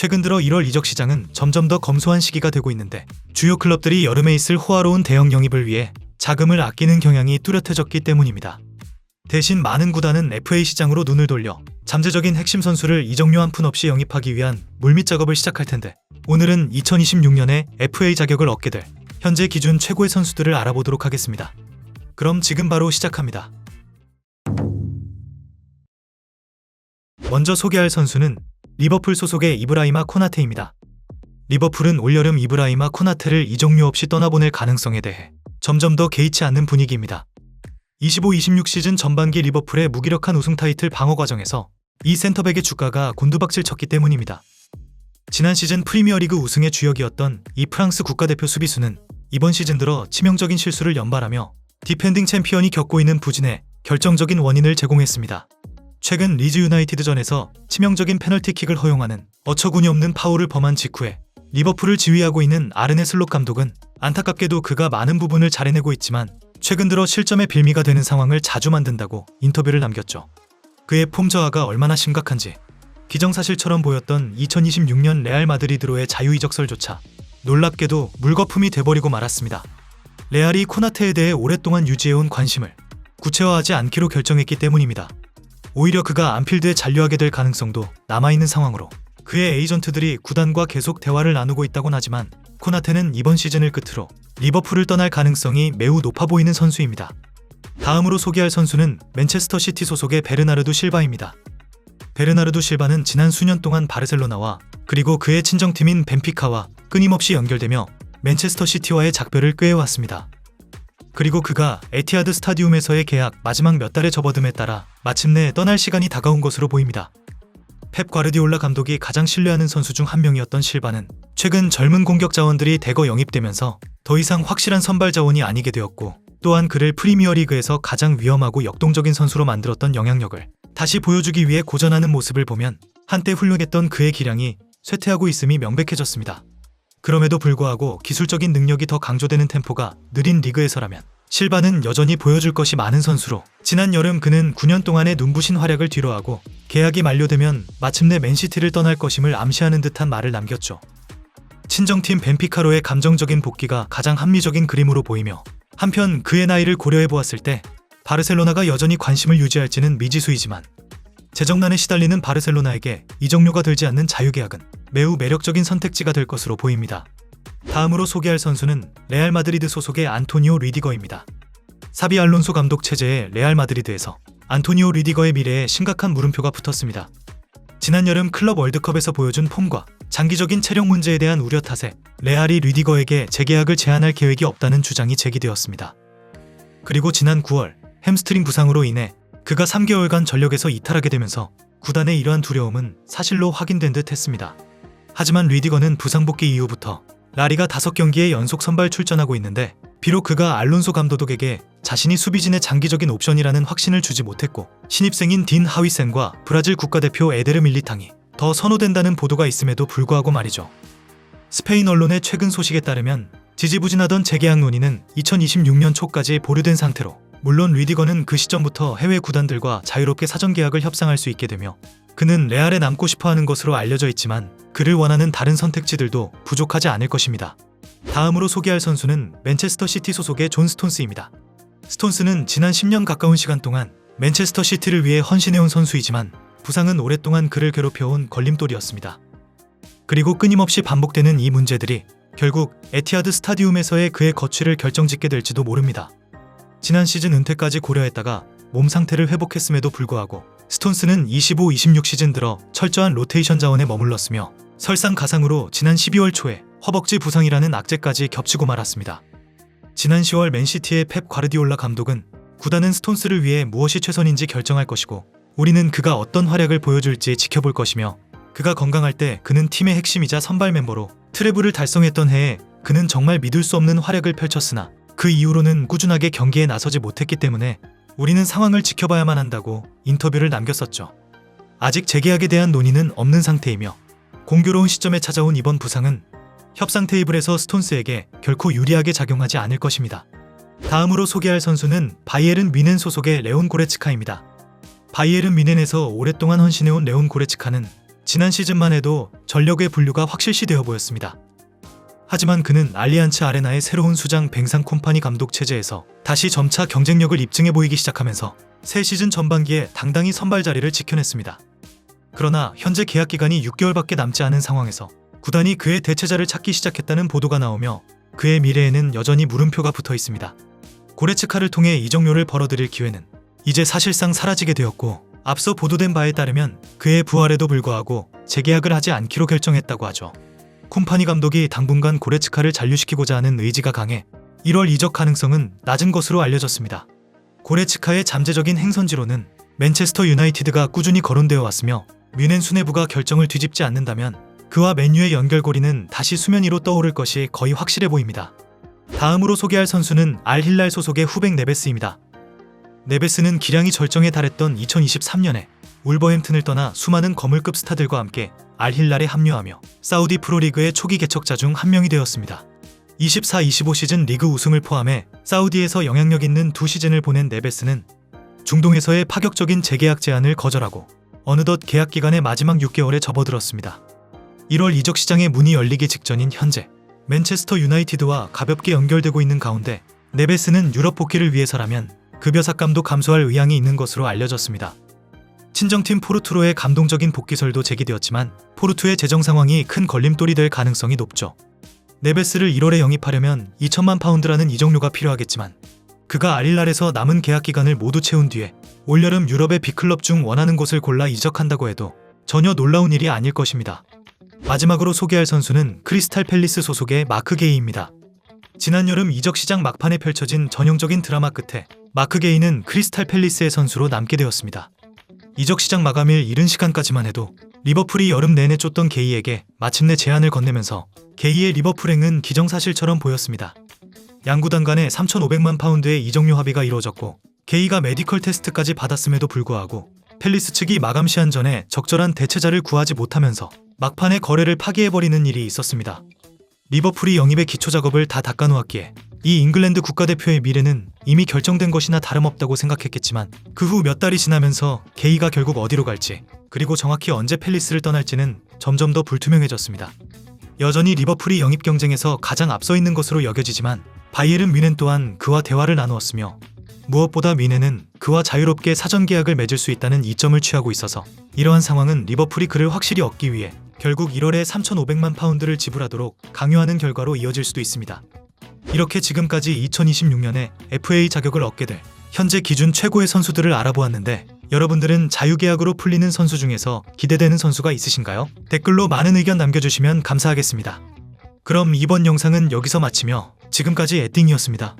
최근 들어 1월 이적 시장은 점점 더 검소한 시기가 되고 있는데 주요 클럽들이 여름에 있을 호화로운 대형 영입을 위해 자금을 아끼는 경향이 뚜렷해졌기 때문입니다. 대신 많은 구단은 FA 시장으로 눈을 돌려 잠재적인 핵심 선수를 이적료 한 푼 없이 영입하기 위한 물밑 작업을 시작할 텐데 오늘은 2026년에 FA 자격을 얻게 될 현재 기준 최고의 선수들을 알아보도록 하겠습니다. 그럼 지금 바로 시작합니다. 먼저 소개할 선수는 리버풀 소속의 이브라이마 코나테입니다. 리버풀은 올여름 이브라이마 코나테를 이적료 없이 떠나보낼 가능성에 대해 점점 더 개의치 않는 분위기입니다. 25-26 시즌 전반기 리버풀의 무기력한 우승 타이틀 방어 과정에서 이 센터백의 주가가 곤두박질 쳤기 때문입니다. 지난 시즌 프리미어리그 우승의 주역이었던 이 프랑스 국가대표 수비수는 이번 시즌 들어 치명적인 실수를 연발하며 디펜딩 챔피언이 겪고 있는 부진의 결정적인 원인을 제공했습니다. 최근 리즈 유나이티드전에서 치명적인 페널티킥을 허용하는 어처구니 없는 파울을 범한 직후에 리버풀을 지휘하고 있는 아르네 슬롯 감독은 안타깝게도 그가 많은 부분을 잘 해내고 있지만 최근 들어 실점의 빌미가 되는 상황을 자주 만든다고 인터뷰를 남겼죠. 그의 폼 저하가 얼마나 심각한지 기정사실처럼 보였던 2026년 레알 마드리드로의 자유이적설조차 놀랍게도 물거품이 돼버리고 말았습니다. 레알이 코나테에 대해 오랫동안 유지해온 관심을 구체화하지 않기로 결정했기 때문입니다. 오히려 그가 안필드에 잔류하게 될 가능성도 남아있는 상황으로 그의 에이전트들이 구단과 계속 대화를 나누고 있다곤 하지만 코나테는 이번 시즌을 끝으로 리버풀을 떠날 가능성이 매우 높아 보이는 선수입니다. 다음으로 소개할 선수는 맨체스터 시티 소속의 베르나르두 실바입니다. 베르나르두 실바는 지난 수년 동안 바르셀로나와 그리고 그의 친정팀인 벤피카와 끊임없이 연결되며 맨체스터 시티와의 작별을 꾀해왔습니다. 그리고 그가 에티하드 스타디움에서의 계약 마지막 몇 달의 접어듦에 따라 마침내 떠날 시간이 다가온 것으로 보입니다. 펩 과르디올라 감독이 가장 신뢰하는 선수 중 한 명이었던 실바는 최근 젊은 공격 자원들이 대거 영입되면서 더 이상 확실한 선발 자원이 아니게 되었고 또한 그를 프리미어리그에서 가장 위험하고 역동적인 선수로 만들었던 영향력을 다시 보여주기 위해 고전하는 모습을 보면 한때 훌륭했던 그의 기량이 쇠퇴하고 있음이 명백해졌습니다. 그럼에도 불구하고 기술적인 능력이 더 강조되는 템포가 느린 리그에서라면 실바는 여전히 보여줄 것이 많은 선수로 지난 여름 그는 9년 동안의 눈부신 활약을 뒤로하고 계약이 만료되면 마침내 맨시티를 떠날 것임을 암시하는 듯한 말을 남겼죠. 친정팀 벤피카로의 감정적인 복귀가 가장 합리적인 그림으로 보이며 한편 그의 나이를 고려해보았을 때 바르셀로나가 여전히 관심을 유지할지는 미지수이지만 재정난에 시달리는 바르셀로나에게 이적료가 들지 않는 자유계약은 매우 매력적인 선택지가 될 것으로 보입니다. 다음으로 소개할 선수는 레알 마드리드 소속의 안토니오 리디거입니다. 사비 알론소 감독 체제의 레알 마드리드에서 안토니오 리디거의 미래에 심각한 물음표가 붙었습니다. 지난 여름 클럽 월드컵에서 보여준 폼과 장기적인 체력 문제에 대한 우려 탓에 레알이 리디거에게 재계약을 제한할 계획이 없다는 주장이 제기되었습니다. 그리고 지난 9월 햄스트링 부상으로 인해 그가 3개월간 전력에서 이탈하게 되면서 구단의 이러한 두려움은 사실로 확인된 듯 했습니다. 하지만 리디거는 부상 복귀 이후부터 라리가 5경기에 연속 선발 출전하고 있는데 비록 그가 알론소 감독에게 자신이 수비진의 장기적인 옵션이라는 확신을 주지 못했고 신입생인 딘 하위센과 브라질 국가대표 에데르 밀리탕이 더 선호된다는 보도가 있음에도 불구하고 말이죠. 스페인 언론의 최근 소식에 따르면 지지부진하던 재계약 논의는 2026년 초까지 보류된 상태로 물론 리디거는 그 시점부터 해외 구단들과 자유롭게 사전 계약을 협상할 수 있게 되며 그는 레알에 남고 싶어하는 것으로 알려져 있지만 그를 원하는 다른 선택지들도 부족하지 않을 것입니다. 다음으로 소개할 선수는 맨체스터 시티 소속의 존 스톤스입니다. 스톤스는 지난 10년 가까운 시간 동안 맨체스터 시티를 위해 헌신해온 선수이지만 부상은 오랫동안 그를 괴롭혀온 걸림돌이었습니다. 그리고 끊임없이 반복되는 이 문제들이 결국 에티하드 스타디움에서의 그의 거취를 결정짓게 될지도 모릅니다. 지난 시즌 은퇴까지 고려했다가 몸 상태를 회복했음에도 불구하고 스톤스는 25-26 시즌 들어 철저한 로테이션 자원에 머물렀으며 설상가상으로 지난 12월 초에 허벅지 부상이라는 악재까지 겹치고 말았습니다. 지난 10월 맨시티의 펩 과르디올라 감독은 구단은 스톤스를 위해 무엇이 최선인지 결정할 것이고 우리는 그가 어떤 활약을 보여줄지 지켜볼 것이며 그가 건강할 때 그는 팀의 핵심이자 선발 멤버로 트래블을 달성했던 해에 그는 정말 믿을 수 없는 활약을 펼쳤으나 그 이후로는 꾸준하게 경기에 나서지 못했기 때문에 우리는 상황을 지켜봐야만 한다고 인터뷰를 남겼었죠. 아직 재계약에 대한 논의는 없는 상태이며 공교로운 시점에 찾아온 이번 부상은 협상 테이블에서 스톤스에게 결코 유리하게 작용하지 않을 것입니다. 다음으로 소개할 선수는 바이에른 뮌헨 소속의 레온 고레츠카입니다. 바이에른 뮌헨에서 오랫동안 헌신해온 레온 고레츠카는 지난 시즌만 해도 전력의 분류가 확실시되어 보였습니다. 하지만 그는 알리안츠 아레나의 새로운 수장 뱅상 콤파니 감독 체제에서 다시 점차 경쟁력을 입증해 보이기 시작하면서 새 시즌 전반기에 당당히 선발 자리를 지켜냈습니다. 그러나 현재 계약 기간이 6개월밖에 남지 않은 상황에서 구단이 그의 대체자를 찾기 시작했다는 보도가 나오며 그의 미래에는 여전히 물음표가 붙어 있습니다. 고레츠카를 통해 이적료를 벌어들일 기회는 이제 사실상 사라지게 되었고, 앞서 보도된 바에 따르면 그의 부활에도 불구하고 재계약을 하지 않기로 결정했다고 하죠. 콤파니 감독이 당분간 고레츠카를 잔류시키고자 하는 의지가 강해 1월 이적 가능성은 낮은 것으로 알려졌습니다. 고레츠카의 잠재적인 행선지로는 맨체스터 유나이티드가 꾸준히 거론되어 왔으며, 뮌헨 수뇌부가 결정을 뒤집지 않는다면 그와 맨유의 연결고리는 다시 수면 위로 떠오를 것이 거의 확실해 보입니다. 다음으로 소개할 선수는 알 힐랄 소속의 후백 네베스입니다. 네베스는 기량이 절정에 달했던 2023년에 울버햄튼을 떠나 수많은 거물급 스타들과 함께 알 힐랄에 합류하며 사우디 프로리그의 초기 개척자 중 한 명이 되었습니다. 24-25 시즌 리그 우승을 포함해 사우디에서 영향력 있는 두 시즌을 보낸 네베스는 중동에서의 파격적인 재계약 제안을 거절하고 어느덧 계약 기간의 마지막 6개월에 접어들었습니다. 1월 이적 시장의 문이 열리기 직전인 현재 맨체스터 유나이티드와 가볍게 연결되고 있는 가운데 네베스는 유럽 복귀를 위해서라면 급여 삭감도 감수할 의향이 있는 것으로 알려졌습니다. 친정팀 포르투로의 감동적인 복귀설도 제기되었지만 포르투의 재정 상황이 큰 걸림돌이 될 가능성이 높죠. 네베스를 1월에 영입하려면 2천만 파운드라는 이적료가 필요하겠지만 그가 알힐랄에서 남은 계약 기간을 모두 채운 뒤에 올여름 유럽의 빅클럽 중 원하는 곳을 골라 이적한다고 해도 전혀 놀라운 일이 아닐 것입니다. 마지막으로 소개할 선수는 크리스탈 팰리스 소속의 마크 게이입니다. 지난 여름 이적 시장 막판에 펼쳐진 전형적인 드라마 끝에 마크 게이는 크리스탈 팰리스의 선수로 남게 되었습니다. 이적 시장 마감일 이른 시간까지만 해도 리버풀이 여름 내내 쫓던 게이에게 마침내 제안을 건네면서 게이의 리버풀행은 기정사실처럼 보였습니다. 양구단 간에 3,500만 파운드의 이적료 합의가 이루어졌고, 게이가 메디컬 테스트까지 받았음에도 불구하고 팰리스 측이 마감 시한 전에 적절한 대체자를 구하지 못하면서 막판에 거래를 파기해버리는 일이 있었습니다. 리버풀이 영입의 기초 작업을 다 닦아놓았기에 이 잉글랜드 국가대표의 미래는 이미 결정된 것이나 다름없다고 생각했겠지만, 그 후 몇 달이 지나면서 게이가 결국 어디로 갈지, 그리고 정확히 언제 팰리스를 떠날지는 점점 더 불투명해졌습니다. 여전히 리버풀이 영입 경쟁에서 가장 앞서 있는 것으로 여겨지지만 바이에른 뮌헨 또한 그와 대화를 나누었으며, 무엇보다 뮌헨은 그와 자유롭게 사전 계약을 맺을 수 있다는 이점을 취하고 있어서 이러한 상황은 리버풀이 그를 확실히 얻기 위해 결국 1월에 3,500만 파운드를 지불하도록 강요하는 결과로 이어질 수도 있습니다. 이렇게 지금까지 2026년에 FA 자격을 얻게 될 현재 기준 최고의 선수들을 알아보았는데, 여러분들은 자유계약으로 풀리는 선수 중에서 기대되는 선수가 있으신가요? 댓글로 많은 의견 남겨주시면 감사하겠습니다. 그럼 이번 영상은 여기서 마치며 지금까지 에띵이었습니다.